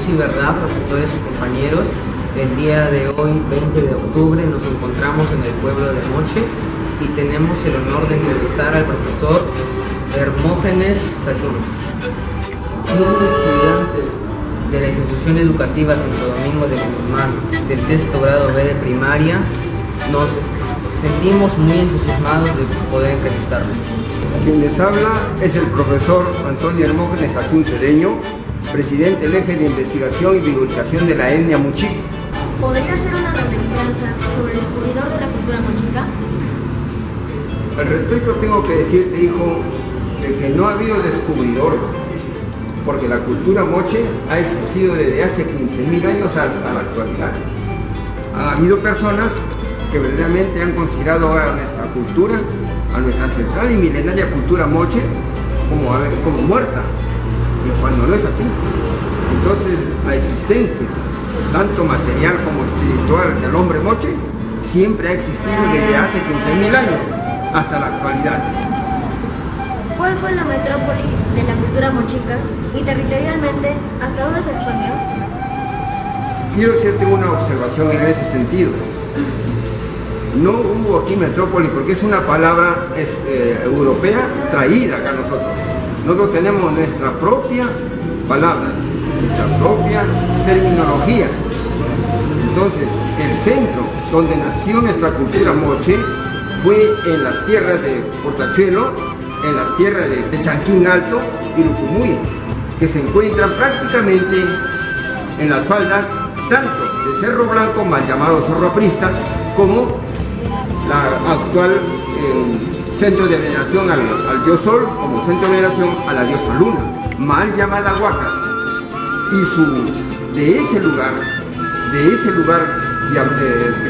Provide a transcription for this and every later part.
y verdad, profesores y compañeros. El día de hoy, 20 de octubre, nos encontramos en el pueblo de Moche y tenemos el honor de entrevistar al profesor Hermógenes Sachún. Siendo estudiantes de la institución educativa Santo Domingo de Guzmán del sexto grado B de primaria, nos sentimos muy entusiasmados de poder entrevistarlo. Quien les habla es el profesor Antonio Hermógenes Sachún Cedeño, presidente del Eje de Investigación y Divulgación de la etnia mochica. ¿Podría hacer una remembranza sobre el descubridor de la cultura mochica? Al respecto tengo que decirte, hijo, de que no ha habido descubridor, porque la cultura moche ha existido desde hace 15.000 años hasta la actualidad. Ha habido personas que verdaderamente han considerado a nuestra cultura, a nuestra ancestral y milenaria cultura moche, como muerta, y cuando no es así. Entonces la existencia, tanto material como espiritual del hombre moche, siempre ha existido desde hace 15.000 años hasta la actualidad. ¿Cuál fue la metrópoli de la cultura mochica y territorialmente hasta dónde se expandió? Quiero hacerte una observación en ese sentido. No hubo aquí metrópoli porque es una palabra europea traída acá nosotros. Nosotros tenemos nuestra propia palabra, nuestra propia terminología. Entonces, el centro donde nació nuestra cultura moche fue en las tierras de Portachuelo, en las tierras de Chanquín Alto y Lucumuy, que se encuentran prácticamente en las faldas tanto de Cerro Blanco, mal llamado Cerro Aprista, como la actual centro de veneración al dios Sol, como centro de veneración a la diosa Luna, mal llamada Huacas. Y de ese lugar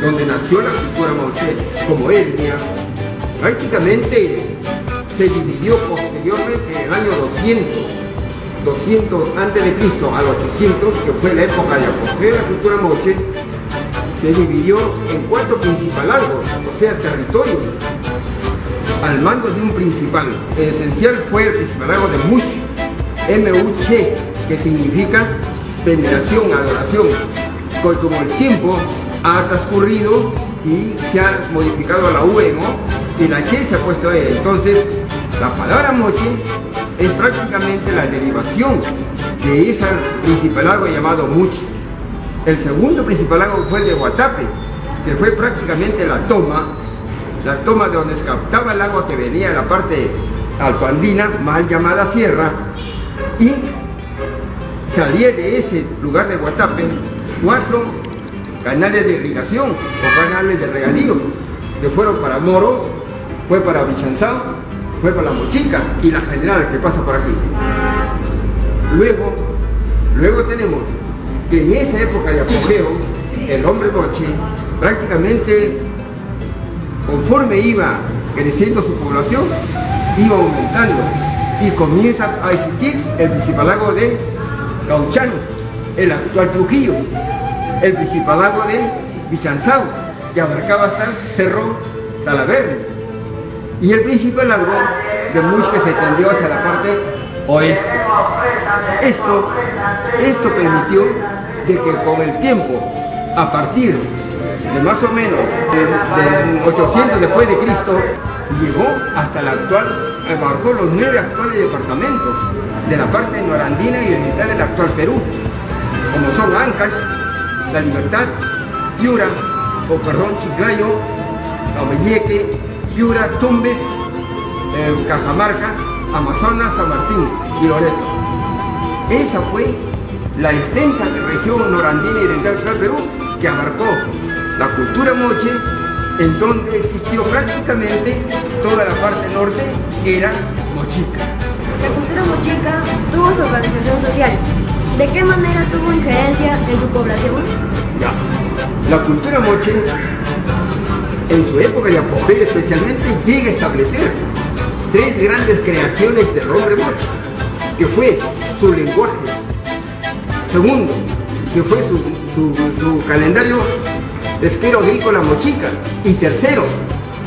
donde nació la cultura moche como etnia, prácticamente se dividió posteriormente en el año 200 antes de Cristo al 800, que fue la época de apogeo de la cultura moche. Se dividió en 4 principalazgos, o sea, territorios, al mando de un principal. El esencial fue el principalazgo de Much, M-U-C, que significa veneración, adoración. Como el tiempo ha transcurrido y se ha modificado la V, ¿no? Y la Che se ha puesto E. Entonces, la palabra moche es prácticamente la derivación de ese principalazgo llamado Much. El segundo principalazgo fue el de Guatape, que fue prácticamente la toma de donde se captaba el agua que venía de la parte altoandina, mal llamada sierra, y salía de ese lugar de Guatape 4 canales de irrigación o canales de regadío, que fueron para Moro, fue para Vichanzao, fue para la Mochica y la General que pasa por aquí. Luego tenemos que en esa época de apogeo, el hombre moche prácticamente, conforme iba creciendo su población, iba aumentando y comienza a existir el principalazgo de Gauchán, el actual Trujillo, el principalazgo de Vichanzao, que abarcaba hasta el Cerro Salaverde, y el principalazgo de Much, que se extendió hacia la parte oeste. Esto permitió de que con el tiempo, a partir de más o menos de 800 después de Cristo, llegó hasta la actual, abarcó los 9 actuales departamentos de la parte norandina y oriental del actual Perú, como son Ancash, La Libertad, Piura, Chiclayo, Omeyeque, Piura, Tumbes, Cajamarca, Amazonas, San Martín y Loreto. Esa fue la extensa región norandina y oriental del Perú, que abarcó la cultura moche, en donde existió prácticamente toda la parte norte, era mochica. La cultura mochica tuvo su organización social. ¿De qué manera tuvo injerencia en su población? La cultura moche, en su época de apogeo especialmente, llega a establecer 3 grandes creaciones del hombre moche, que fue su lenguaje. Segundo, que fue su calendario pesquero agrícola mochica. Y tercero,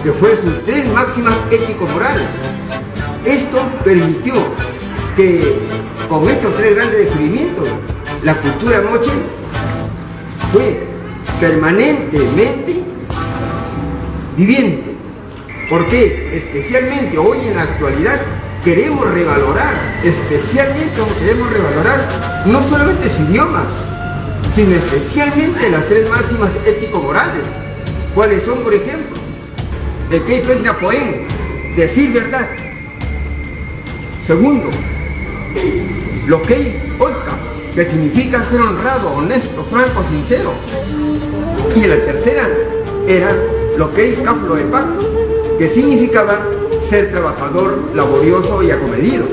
que fue sus 3 máximas ético-morales. Esto permitió que con estos 3 grandes descubrimientos la cultura moche fue permanentemente viviente. Porque especialmente hoy en la actualidad queremos revalorar, no solamente su idioma, sino especialmente las tres máximas ético-morales. ¿Cuáles son, por ejemplo? El que pegna poen, decir verdad. Segundo, lo que osca, que significa ser honrado, honesto, franco, sincero. Y la tercera era lo que caflo de paz, que significaba ser trabajador, laborioso y acomedido.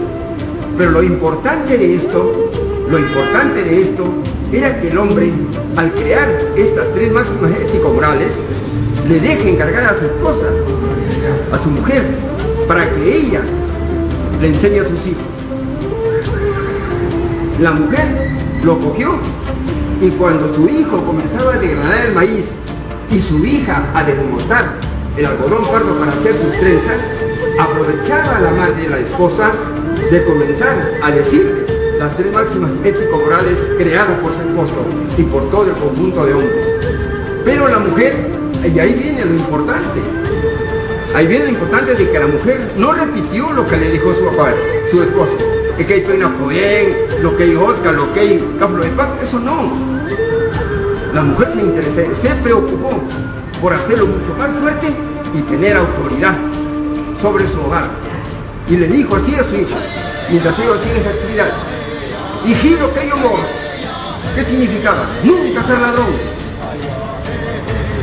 Pero lo importante de esto era que el hombre, al crear estas tres máximas ético-morales, le deja encargada a su esposa, a su mujer, para que ella le enseñe a sus hijos. La mujer lo cogió y cuando su hijo comenzaba a desgranar el maíz y su hija a desmontar el algodón pardo para hacer sus trenzas, aprovechaba a la madre, la esposa, de comenzar a decirle las tres máximas ético-morales creadas por su esposo y por todo el conjunto de hombres. Pero la mujer, y ahí viene lo importante de que la mujer no repitió lo que le dijo su papá, su esposo. Es que hay pena poen, lo que hay Oscar, lo que hay Caplo de Paz, eso no. La mujer se interesó, se preocupó por hacerlo mucho más fuerte y tener autoridad sobre su hogar. Y le dijo así a su hijo, mientras ellos hacían esa actividad: hijito que yo moro. ¿Qué significaba? Nunca ser ladrón.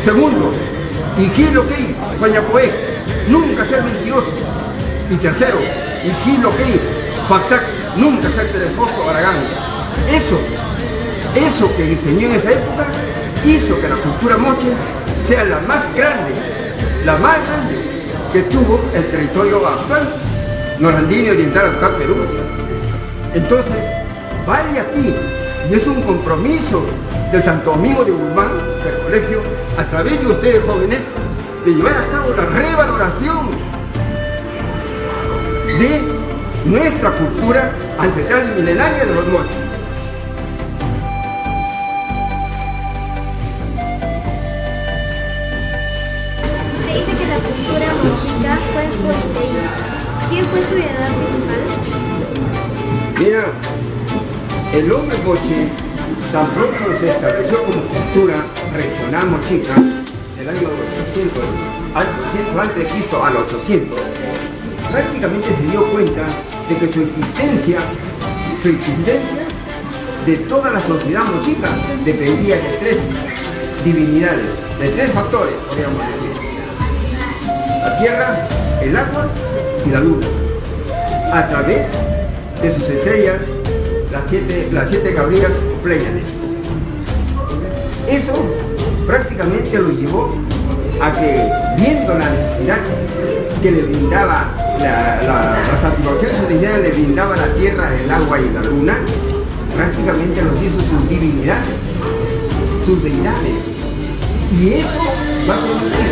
Segundo, hijito que pañapoé, nunca ser mentiroso. Y tercero, hijito que faxac, nunca ser perezoso o aragán. Eso que enseñó en esa época hizo que la cultura moche sea la más grande que tuvo el territorio actual, norandino y oriental actual Perú. Entonces, vale aquí, y es un compromiso del Santo Domingo de Guzmán, del colegio, a través de ustedes jóvenes, de llevar a cabo la revaloración de nuestra cultura ancestral y milenaria de los moches. Se dice que la cultura mochica fue politeísta. ¿Quién fue su heredad principal? Mira, el hombre moche, tan pronto se estableció como cultura regional mochica, del año 800 a.C. al 800, prácticamente se dio cuenta de que su existencia de toda la sociedad mochica dependía de tres divinidades, de tres factores, podríamos decir: la tierra, el agua y la luna, a través de sus estrellas, las siete cabrillas o Pléyades. Eso prácticamente lo llevó a que, viendo la necesidad que le brindaba la satisfacción celestial, le brindaba la tierra, el agua y la luna, prácticamente los hizo sus divinidades, sus deidades. Y eso va a permitir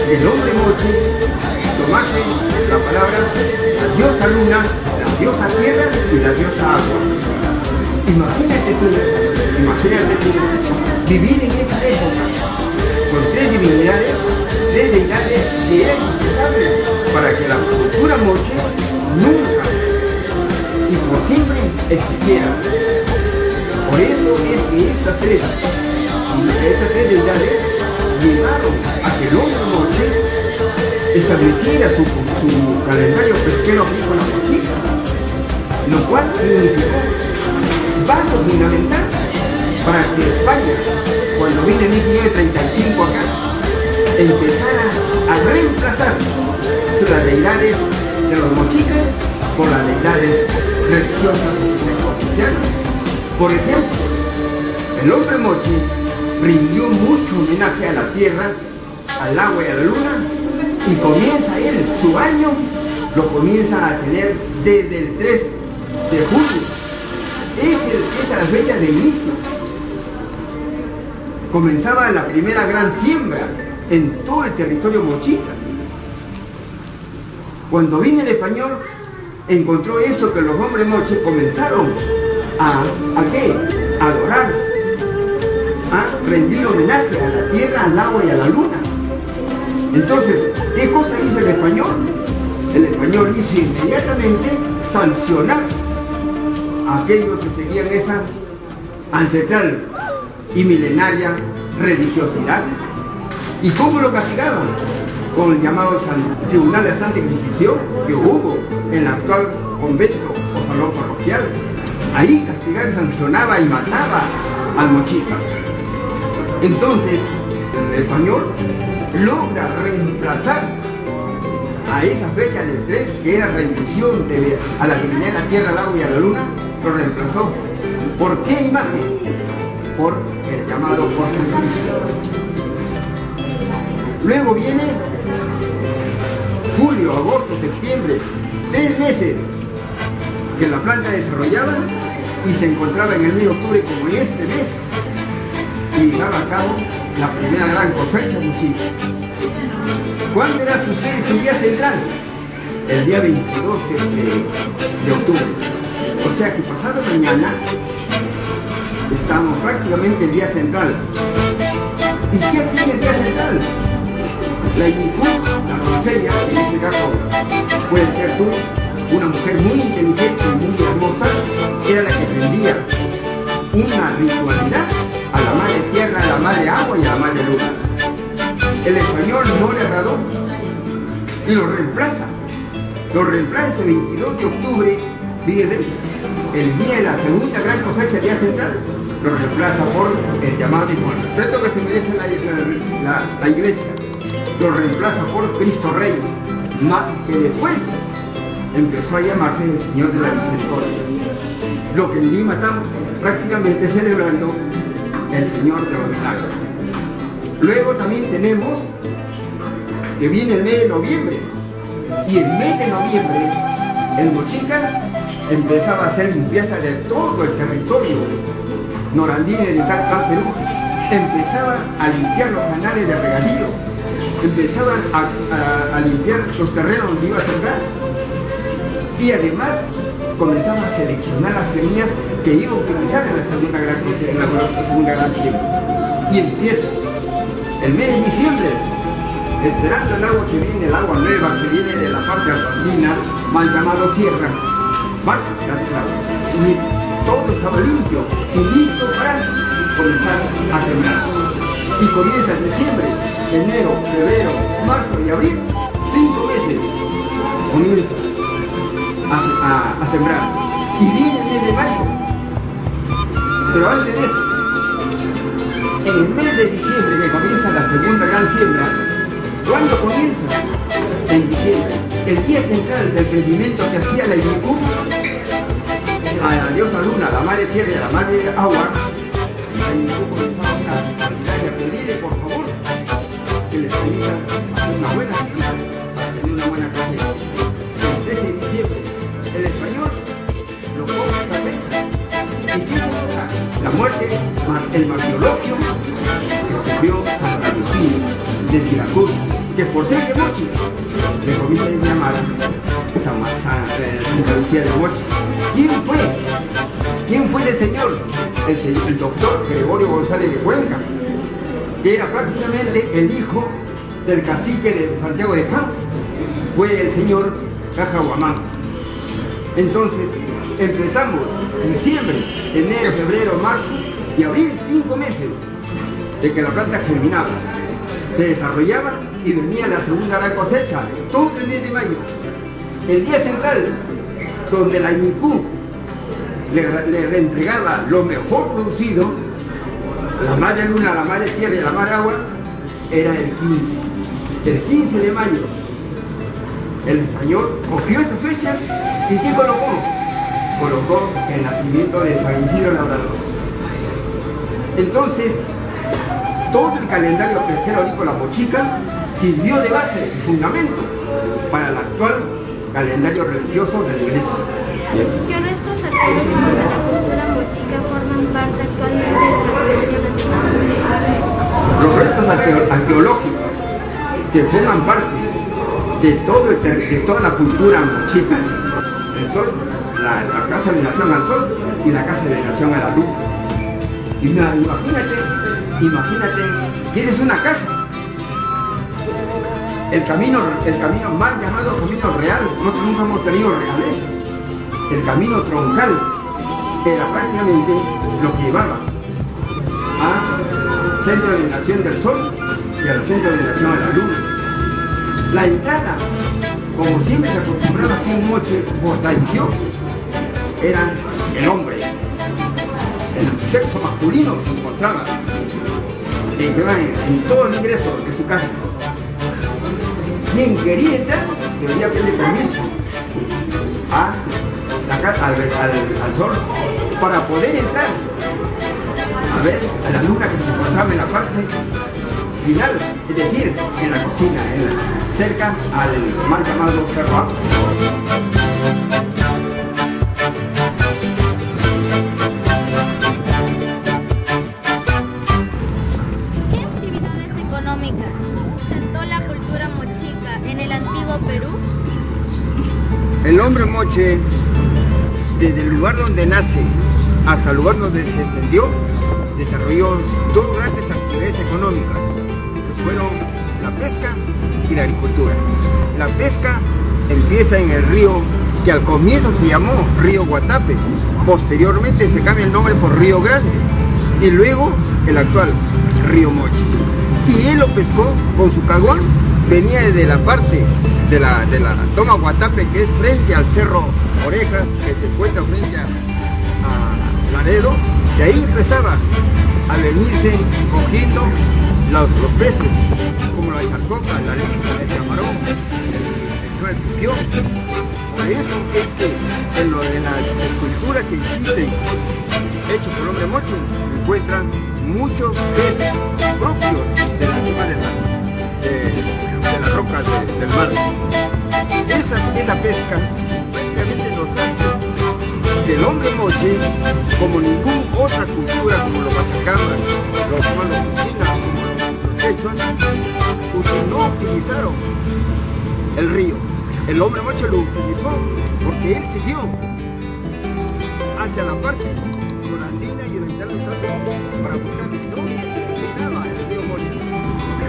que el hombre moche tomase la palabra la diosa luna, la diosa tierra y la diosa agua. Imagínate tú vivir en esa época con tres divinidades, tres deidades que eran indispensables para que la cultura moche nunca y por siempre existiera. Por eso es que estas tres deidades llevaron a que el hombre moche estableciera su calendario pesquero agrícola mochica, lo cual significó paso fundamental para que España, cuando vino en 1535 acá, empezara a reemplazar las deidades de los mochicas por las deidades religiosas de los cristianos. Por ejemplo, el hombre moche rindió mucho homenaje a la tierra, al agua y a la luna, y comienza él, su año, lo comienza a tener desde el 3 de julio. Esa es la fecha de inicio. Comenzaba la primera gran siembra en todo el territorio mochica. Cuando vino el español, encontró eso que los hombres moches comenzaron ¿a qué? adorar, a rendir homenaje a la tierra, al agua y a la luna. Entonces, ¿qué cosa hizo el español? El español hizo inmediatamente sancionar a aquellos que seguían esa ancestral y milenaria religiosidad. ¿Y cómo lo castigaban? Con el llamado Tribunal de Santa Inquisición que hubo en el actual convento o salón parroquial. Ahí castigaba, sancionaba y mataba al mochica. Entonces, el español logra reemplazar a esa fecha del 3, que era rendición a la divinidad de la tierra, al agua y a la luna, lo reemplazó. ¿Por qué imagen? Por el llamado por Jesucristo. Luego viene julio, agosto, septiembre, 3 meses que la planta desarrollaba y se encontraba en el mes de octubre como en este mes y llevaba a cabo la primera gran cosecha mochica. ¿Cuándo era su día central? El día 22 de octubre. O sea que pasado mañana estamos prácticamente el día central. ¿Y qué sigue el día central? La Inicú, la doncella, en este caso puede ser tú, una mujer muy inteligente y muy hermosa, era la que prendía una ritualidad a la madre tierra, a la madre agua y a la madre luna. El español no le agradó y lo reemplaza. Lo reemplaza el 22 de octubre, fíjense, el día de la segunda gran cosecha, el día central, lo reemplaza por el llamado, y con el respeto que se merece la iglesia, lo reemplaza por Cristo Rey, que después empezó a llamarse el Señor de la Misericordia. Lo que en Lima estamos prácticamente celebrando el Señor de los Milagros. Luego también tenemos que viene el mes de noviembre, y el mes de noviembre el mochica empezaba a hacer limpieza de todo el territorio norandino y del Perú. Empezaba a limpiar los canales de regadío, empezaba a limpiar los terrenos donde iba a sembrar, y además comenzaba a seleccionar las semillas que iba a utilizar en la segunda gran siembra. Y empieza el mes de diciembre, esperando el agua que viene, el agua nueva que viene de la parte argentina, mal llamado sierra, y todo estaba limpio y listo para comenzar a sembrar. Y comienza en diciembre, enero, febrero, marzo y abril, 5 meses comienza a sembrar. Y viene el mes de mayo. Pero antes de eso, en el mes de diciembre, que comienza la segunda gran siembra, ¿cuándo comienza? En diciembre. El día central del rendimiento que hacía la Inicú a la diosa luna, a la madre tierra y a la madre agua, la Inicú comenzaba a pedirle por favor que les permita hacer una buena siembra para tener una buena cosecha. El 13 de diciembre, el español lo pone a esa fecha. ¿Y quién provoca? La muerte, el martirologio que sufrió Santa Lucía de Siracusa, que por ser de Mochi le comienza a llamar Santa Lucía de Mochi. ¿Quién fue? ¿Quién fue el señor? El doctor Gregorio González de Cuenca, que era prácticamente el hijo del cacique de Santiago de Campo. Fue el señor Cajahuamán. Entonces empezamos diciembre, enero, febrero, marzo y abril, 5 meses de que la planta germinaba, se desarrollaba y venía la segunda gran cosecha, todo el mes de mayo. El día central, donde la Inicú le reentregaba lo mejor producido, la madre luna, la madre tierra y la madre agua, era el 15. El 15 de mayo, el español cogió esa fecha y ¿qué colocó? Colocó el nacimiento de San Isidro Labrador. Entonces, todo el calendario pesquero agrícola mochica sirvió de base y fundamento para el actual calendario religioso de la iglesia. ¿Qué restos arqueológicos de la cultura mochica forman parte actualmente del patrimonio nacional? Los restos arqueológicos que forman parte de toda la cultura mochica, el sol, la casa de nación al sol y la casa de nación a la luz, Imagínate, tienes una casa. El camino mal llamado camino real, nosotros nunca hemos tenido realeza. El camino troncal era prácticamente lo que llevaba al centro de nación del sol y al centro de nación de la luna. La entrada, como siempre se acostumbraba aquí en Moche, por tradición, era el hombre. El sexo masculino se encontraba en todo el ingreso de su casa. Quien quería entrar debía pedir permiso al sol para poder entrar a ver a la luna que se encontraba en la parte final, es decir, en la cocina, cerca al mal llamado Cerro Agua. ¿Qué actividades económicas sustentó la cultura mochica en el antiguo Perú? El hombre moche, desde el lugar donde nace hasta el lugar donde se extendió, desarrolló dos grandes actividades económicas, que fueron la pesca y la agricultura. La pesca empieza en el río que al comienzo se llamó Río Guatape, posteriormente se cambia el nombre por Río Grande y luego el actual Río Moche. Y él lo pescó con su caguán, venía desde la parte de la toma Guatape, que es frente al Cerro Orejas, que se encuentra frente a Laredo, de ahí empezaba a venirse cogiendo los peces, como la charcoca, la lisa, el camarón, el pipión. Por eso es que en las esculturas que existen, hechas por el hombre moche, se encuentran muchos peces propios de la zona de las rocas del mar. Esa pesca prácticamente nos hace que el hombre moche, como ninguna otra cultura, como los machacamas, los humanos chinos, como los quechuas, no utilizaron el río. El hombre moche lo utilizó porque él siguió hacia la parte norandina y oriental del Perú para buscar dónde se originaba el río Moche.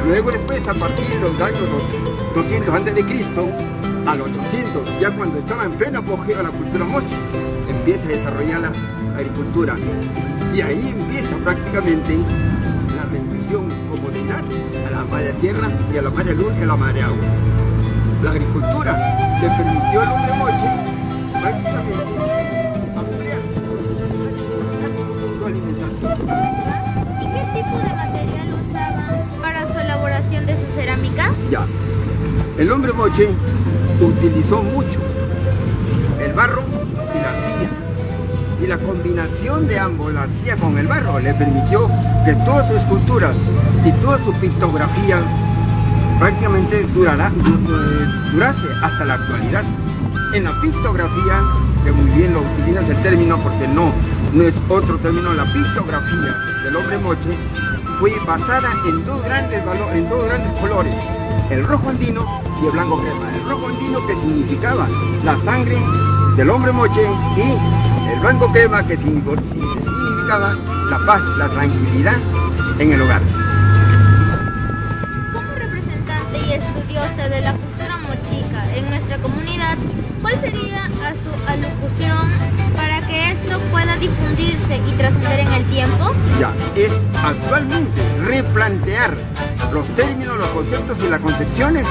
Luego después, a partir de los años 200 a.C., al 800, ya cuando estaba en pleno apogeo la cultura moche, empieza a desarrollar la agricultura. Y ahí empieza prácticamente la rendición, comodidad a la madre tierra y a la madre luz y a la madre agua. La agricultura le permitió al hombre moche prácticamente ampliar su alimentación. ¿Y qué tipo de material usaban para su elaboración de su cerámica? Ya, el hombre moche utilizó mucho el barro y la arcilla, y la combinación de ambos, la arcilla con el barro, le permitió que todas sus esculturas y toda su pictografía prácticamente durase hasta la actualidad. En la pictografía, que muy bien lo utilizas el término porque no es otro término, la pictografía del hombre moche fue basada en dos grandes colores, el rojo andino y el blanco crema. El rojo andino, que significaba la sangre del hombre moche, y el blanco crema, que significaba la paz, la tranquilidad en el hogar. Como representante y estudiosa de la cultura mochica en nuestra comunidad, ¿cuál sería su alocución para que esto pueda difundirse y trascender en el tiempo? Ya, es actualmente replantear los términos, los conceptos y las concepciones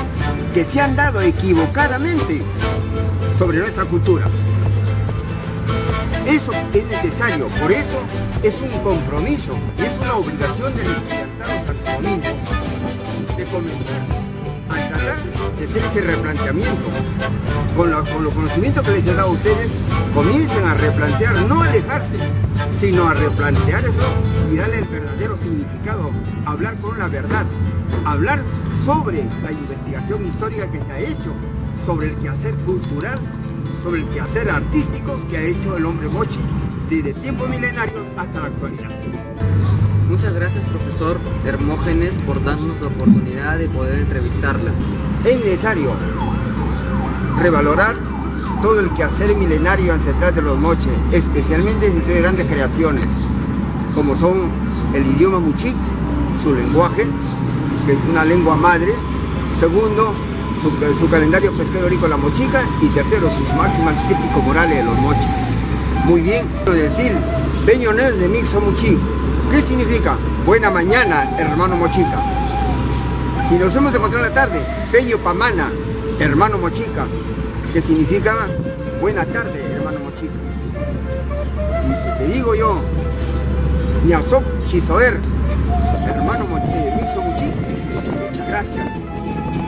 que se han dado equivocadamente sobre nuestra cultura. Eso es necesario, por eso es un compromiso, es una obligación de los estudiantados actualmente de comenzar a tratar de hacer ese replanteamiento. Con los conocimientos que les he dado a ustedes, comiencen a replantear, no alejarse, sino a replantear eso y darle el verdadero significado, hablar con la verdad, hablar sobre la investigación histórica que se ha hecho, sobre el quehacer cultural, sobre el quehacer artístico que ha hecho el hombre moche desde tiempos milenarios hasta la actualidad. Muchas gracias, profesor Hermógenes, por darnos la oportunidad de poder entrevistarla. Es necesario revalorar todo el quehacer milenario ancestral de los moches, especialmente si tiene grandes creaciones. como son el idioma Muchic, su lenguaje, que es una lengua madre. Segundo, su calendario pesquero agrícola mochica. Y tercero, sus máximas ético-morales de los mochis. Muy bien, quiero decir, Peñones de Mixo Muchic. ¿Qué significa? Buena mañana, hermano mochica. Si nos hemos encontrado en la tarde, Peño Pamana, hermano mochica, que significa buena tarde, hermano mochica. Y si te digo yo, Ñasop Chisoer, hermano Mixo Muchic, muchas gracias,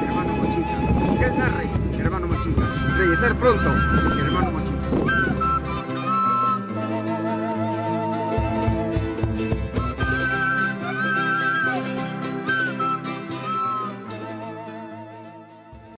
hermano mochica. ¿Qué es Narre, hermano mochica? Regresar pronto.